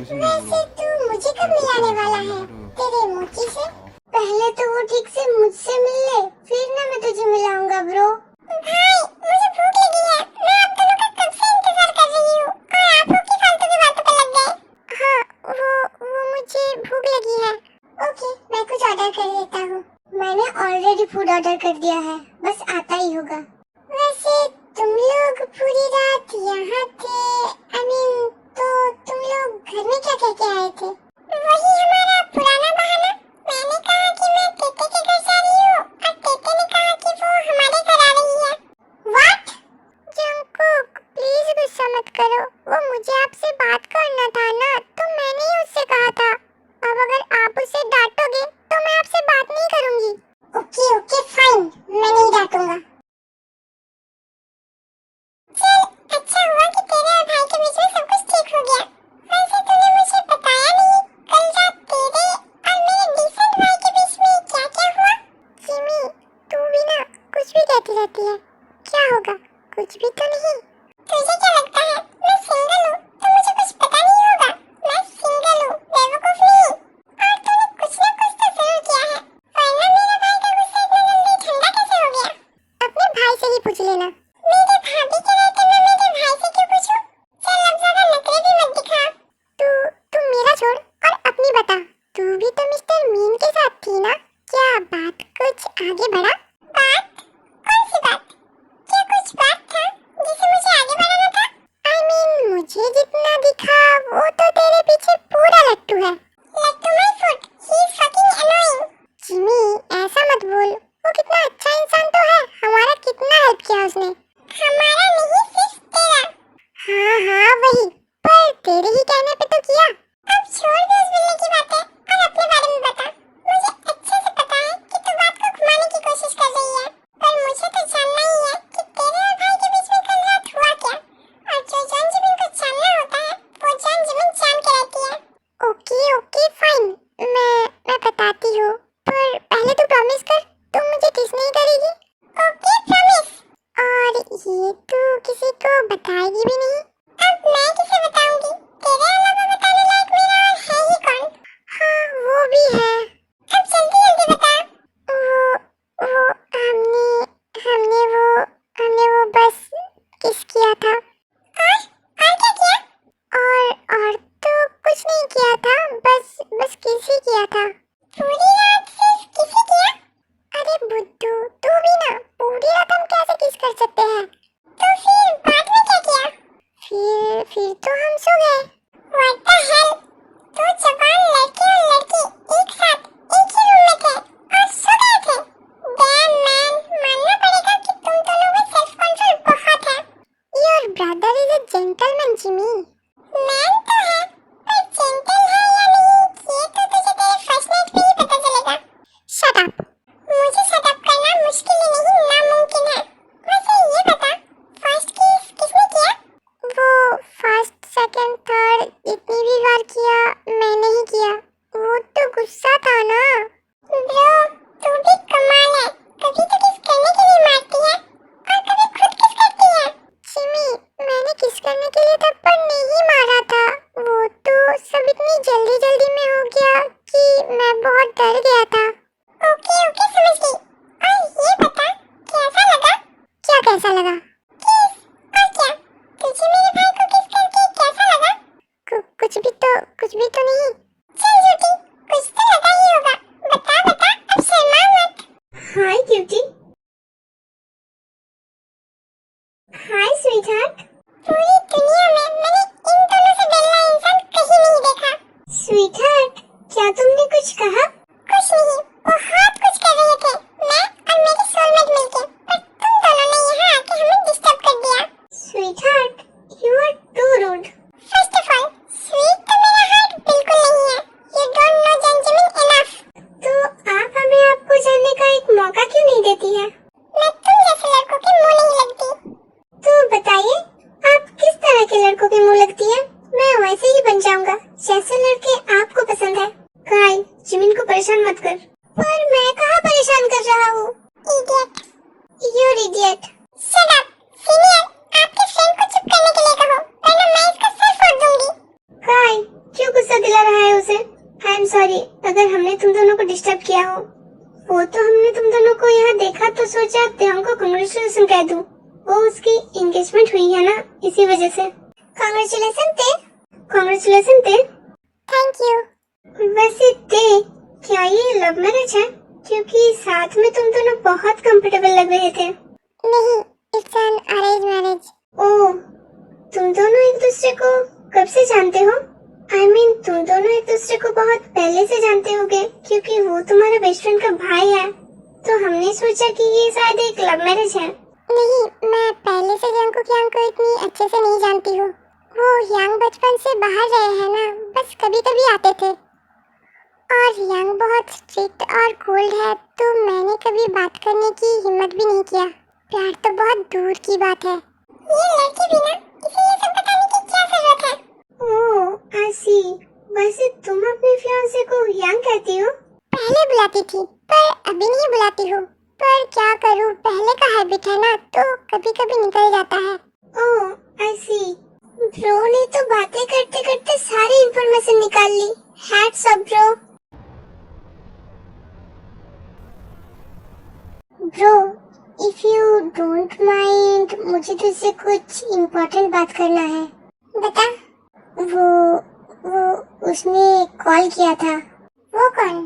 वैसे तू मुझे कब मिलाने वाला है तेरे मोची से? पहले तो वो ठीक से मुझसे मिल ले, फिर ना मैं तुझे मिलाऊंगा ब्रो। भाई मुझे भूख लगी है, मैं आप दोनों का कब से इंतजार कर रही हूँ और आप लोग की फालतू की बातों पे लग गए। हाँ वो मुझे भूख लगी है। ओके मैं कुछ ऑर्डर कर देता हूँ। मैंने ऑलरेडी फूड ऑर्डर कर दिया है, बस आता ही होगा। वैसे तुम लोग पूरी रात यहाँ थे, आई मीन तो तुम लोग घर में क्या कह के आए थे? वही हमारा पुराना बहाना। मैंने कहा कि मैं तेते के घर जा रही हूँ और तेते ने कहा कि वो हमारे घर आ रही है। व्हाट? जंगकुक प्लीज गुस्सा मत करो, वो मुझे आपसे बात करना था ना, तो मैंने ही उससे कहा था। अब अगर आप उसे डांटोगे तो मैं आपसे बात नहीं करूंगी। ओके फाइन, मैं नहीं डांटूंगा। चल अच्छा हुआ कि तेरे और भाई के बीच में सब कुछ ठीक हो गया। वैसे तूने मुझे बताया नहीं, कल रात तेरे और मेरे डिसेंट भाई के बीच में क्या-क्या हुआ? जिमी तू भी ना कुछ भी कहती रहती है, क्या होगा? कुछ भी तो नहीं। तुझे क्या लगता है मैं सिंगल हूँ तो मुझे कुछ पता नहीं होगा? मैं सिंगल हूँ, बेवकूफ नहीं। और तूने कुछ ना कुछ तो जरूर किया है, वरना मेरे भाई का गुस्सा इतना जल्दी ठंडा कैसे हो गया? अपने भाई से ही पूछ लेना। मेरे भाभी के रहते मैं मेरे भाई से क्यों पूछूं? चल अब ज्यादा नखरे भी मत दिखा। तू मेरा छोड़ और अपनी बता। तू भी तो मिस्टर मीन के साथ थी ना? क्या बात कुछ आगे बढ़ा? बात? कौन सी बात? क्या कुछ बात था जिसे मुझे आगे बढ़ाना था? आई मीन मुझे जितना दिखा वो तो तेरे पीछे पूरा लट्टू है। लट्टू my foot, he is fucking annoying. Jimmy ऐसा मत बोल, वो कितना अच्छा इंसान तो है, हमारा कितना हेल्प किया उसने। हमारा नहीं सिर्फ तेरा। हाँ वही, पर तेरे ही कहने पे तो किया। अब छोड़ दे उस बिल्ली की बातें और अपने बारे में बता। मुझे अच्छे से पता है कि तू बात को घुमाने की कोशिश कर रही है, पर मुझे तो जानना ही है कि तेरे और भाई के बीच में कल रात हुआ क्या। और जो जान जिमिन को जानना होता है वो जान जिमिन जान के रहती है। ओके फाइन, मैं बताती हूँ, पर पहले तू प्रॉमिस कर तू मुझे किस नहीं करेगी। Okay promise. और ये तू किसी को बताएगी भी नहीं? अब मैं किसे बताऊंगी? तेरे अलावा बताने लायक मेरा और है ही कौन? हाँ वो भी है। अब जल्दी बता। वो हमने वो बस किस किया था। और क्या किया? और तो कुछ नहीं किया था, बस किस ही किया था। पूरी रात सिर्फ किस ही किया? अरे बुद्धू तू भी ना, पूरी रात हम कैसे किस कर सकते हैं? तो फिर बाद में क्या किया? फिर तो हम सो गए। What the hell? दो जवान लड़के और लड़की एक साथ एक ही रूम में थे और सो गए थे। Damn man, मानना पड़ेगा कि तुम दोनों में सेल्फ कंट्रोल बहुत है। Your brother is a gentleman, Jimmy. Man तो है, पर जेंटल है या नहीं ये तो तुझे तेरे फर्स्ट नाइट पे ही पता चलेगा। Shut up. मुझे शट अप करना मुश्किल ही नहीं नामुमकिन है। वैसे ये बता, फर्स्ट किस किसने किया? वो फर्स्ट सेकंड थर्ड इतनी भी बार किया मैंने ही किया, वो तो गुस्सा था ना। ब्रो तू भी कमाल है, कभी तो किस करने के लिए मारती है और कभी खुद किस करती है। जिमी मैंने किस करने के लिए थप्पड़ नहीं मारा था, वो तो सब इतनी जल्दी में हो गया कि मैं बहुत डर गया था। ओके समझ गई। और ये बता कैसा लगा? क्या कैसा लगा? किस और क्या? तुझे मेरे भाई को किस करके कैसा लगा? कुछ भी तो नहीं। चल झूठी, कुछ तो लगा ही होगा। बता अब शर्मा मत। हाय क्यूटी। हाय स्वीटहार्ट। पूरी दुनिया में मैंने इन दोनों से डरना इंसान कहीं नहीं देखा। स्वीटहार्ट क्या तुमने कुछ कहा? कुछ नहीं, बहुत कुछ कर रहे थे मैं और मेरी सोलमेट मिलके, पर तुम दोनों ने यहाँ आके हमें डिस्टर्ब कर दिया। Sweetheart you are too rude. First of all sweet तो मेरा हार्ट बिल्कुल नहीं है, यू डोंट नो जंजिमिन इनफ। तो आप हमें आपको जानने का एक मौका क्यों नहीं देती है? मैं तुम जैसे लड़कों के मुंह नहीं लगती। तो बताइए आप किस तरह के लड़कों के मुंह लगती है? मैं वैसे ही बन जाऊंगा जैसे लड़के आपको पसंद है। काई जिमिन को परेशान मत कर। पर मैं कहाँ परेशान कर रहा हूँ? Idiot. You're idiot. Shut up. Senior आपके फ्रेंड को चुप करने के लिए कहो, वरना मैं इसका सर फोड़ दूंगी। काई क्यों गुस्सा का दिला रहा है उसे। आई एम सॉरी अगर हमने तुम दोनों को डिस्टर्ब किया हो। वो तो हमने तुम दोनों को यहाँ देखा तो सोचा तेहंग को कांग्रेचुलेशन कह दूं। वो उसकी एंगेजमेंट हुई है ना, इसी वजह से। कांग्रेचुलेशन ते। कांग्रेचुलेशन ते। Thank you. वैसे ते, क्या ये लव मैरिज है? क्योंकि साथ में तुम दोनों बहुत कंफर्टेबल लग रहे थे। नहीं, इट्स एन अरेंज मैरिज। ओह, तुम दोनों एक दूसरे को कब से जानते हो? I mean, तुम दोनों एक दूसरे को बहुत पहले से जानते होगे क्योंकि वो तुम्हारे बेस्ट फ्रेंड का भाई है। तो हमने सोचा कि ये शायद एक लव मैरिज है। नहीं, मैं पहले से जंकू यांग को इतनी अच्छे से नहीं जानती हूँ। वो यांग बचपन से बाहर रहे हैं ना, बस कभी कभी आते थे। और यांग बहुत स्ट्रिक्ट और कोल्ड है, तो मैंने कभी बात करने की हिम्मत भी नहीं किया। प्यार तो बहुत दूर की बात है। ये लड़की भी ना, इसे ये सब बताने की क्या जरूरत है? ओह, I see। वैसे तुम अपने फियांसे को यांग कहती हो? पहले बुलाती थी, पर अभी नहीं बुलाती हूँ। पर क्या करूँ, पहले का हैबिट है ना, तो कभी कभी निकल जाता है। ओह, I see। ब्रो ने तो बातें करते करते सारी इंफॉर्मेशन निकाल ली। Hats off bro. Bro, if you don't mind, मुझे तुझसे कुछ इम्पोर्टेंट बात करना है। बता। वो उसने कॉल किया था। वो कौन?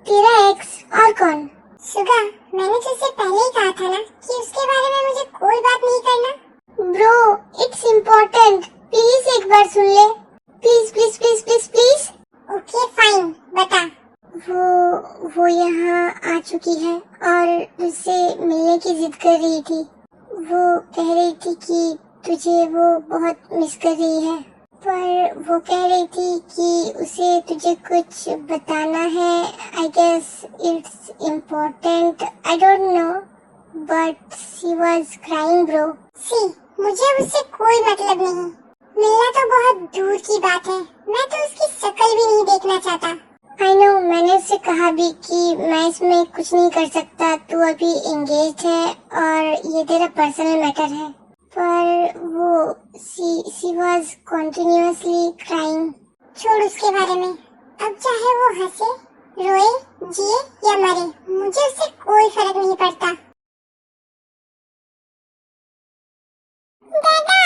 तेरा एक्स। और कौन? सुगा, मैंने तुझसे पहले ही कहा था ना कि उसके बारे में मुझे कोई बात नहीं करना। ब्रो, इट्स इम्पोर्टेंट, प्लीज एक बार सुन ले। Please please please please please. Okay fine, बता। वो यहाँ आ चुकी है और तुझसे मिलने की जिद कर रही थी। वो कह रही थी कि तुझे वो बहुत मिस कर रही है, पर वो कह रही थी कि उसे तुझे कुछ बताना है। I guess it's important, I don't know, but she was crying bro. See, मुझे उससे कोई मतलब नहीं। मिलना तो बहुत दूर की बात है, मैं तो उसकी शक्ल भी नहीं देखना चाहता। आई नो, मैंने उससे कहा भी कि मैं इसमें कुछ नहीं कर सकता, तू अभी एंगेज है और ये तेरा पर्सनल मैटर है। पर वो शी वाज कंटिन्यूअसली क्राइंग। छोड़ उसके बारे में। अब चाहे वो हंसे, रोए, जिए या मरे, मुझे उससे कोई फर्क नहीं पड़ता। दादा,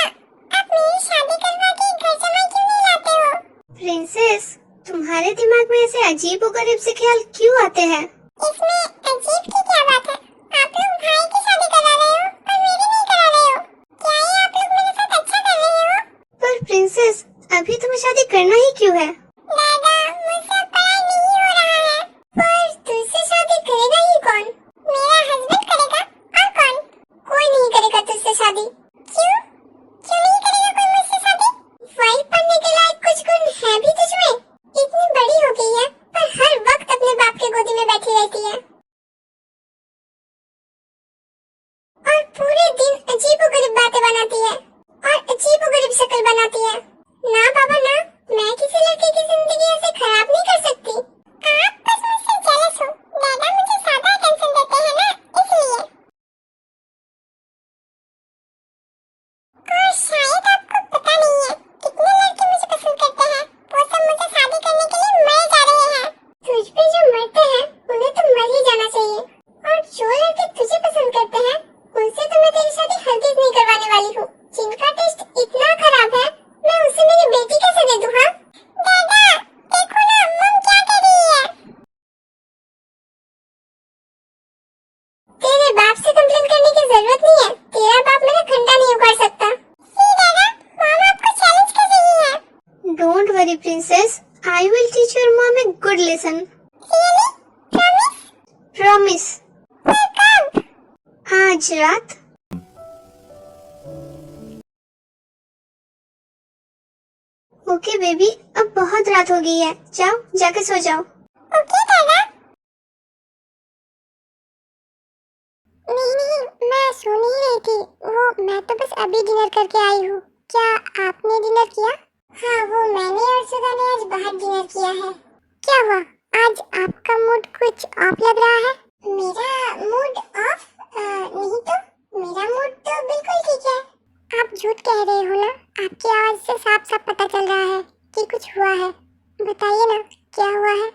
आप मेरी शादी करवा के घर जमाई क्यों नहीं लाते हो? प्रिंसेस, तुम्हारे दिमाग में ऐसे अजीब और गरीब से ख्याल क्यों आते हैं? इसमें अजीब की क्या बात है? आप लोग भाई की शादी करा रहे हो और मेरी नहीं करा रहे हो। क्या ये आप लोग मेरे साथ अच्छा कर रहे हो? पर प्रिंसेस, अभी तुम्हें शादी करना ही क्यों है? दादा, मुझसे पढ़ाई नहीं हो रहा है। पर तुझसे शादी करेगा ही कौन? मेरा हस्बैंड करेगा। और कौन? कोई नहीं करेगा तुझसे शादी। क्यों? क्यों नहीं करेगा कोई मुझसे शादी? वाइफ बनने के लायक कुछ गुण है भी तुझमें? इतनी बड़ी हो गई है, पर हर वक्त अपने बाप के गोदी में बैठी रहती है और पूरे दिन अजीबोगरीब बातें बनाती है और अजीबोगरीब शक्ल बनाती है। ना बाबा ना, मैं किसी लड़के की जिंदगी ऐसे खराब नहीं कर सकती। आप बस मुझसे जेलस हो। दादा मुझे ज्यादा टेंशन देते हैं ना, इसलिए। और शायद आपको पता नहीं है कितने लड़के मुझे पसंद करते हैं। वो सब मुझे शादी करने के लिए मर जा रहे हैं। तुझ पे जो मरते हैं उन्हें तो मर ही जाना चाहिए। और जो लड़के तुझे पसंद करते हैं उनसे तो मैं तेरी शादी हरगिज नहीं करवाने वाली हूँ। जिनका टेस्ट इतना खराब है, मैं उसे मेरी बेटी कैसे दे दूँ? हाँ दादा, देखो ना मम क्या कर रही है। तेरे बाप से कंप्लेन करने की जरूरत नहीं है। तेरा बाप मेरा खंडा नहीं उखाड़ सकता। सी दादा, मम आपको चैलेंज कर रही है। Don't worry princess, I will teach your mom a good lesson. Really? Promise? Promise. पर कब? आज रात। ओके बेबी, अब बहुत रात हो गई है, जाओ जाके सो जाओ। ओके दादा। नहीं, मैं सो नहीं रही थी। मैं तो बस अभी डिनर करके आई हूँ। क्या आपने डिनर किया? हाँ, वो मैंने और सुधा ने आज बाहर डिनर किया है। क्या हुआ? आज आपका मूड कुछ ऑफ लग रहा है। मेरा मूड ऑफ? नहीं तो, मेरा मूड तो बिल्कुल ठीक है। आप झूठ कह रहे हो ना? आपकी आवाज से साफ साफ पता चल रहा है कि कुछ हुआ है। बताइए ना क्या हुआ है।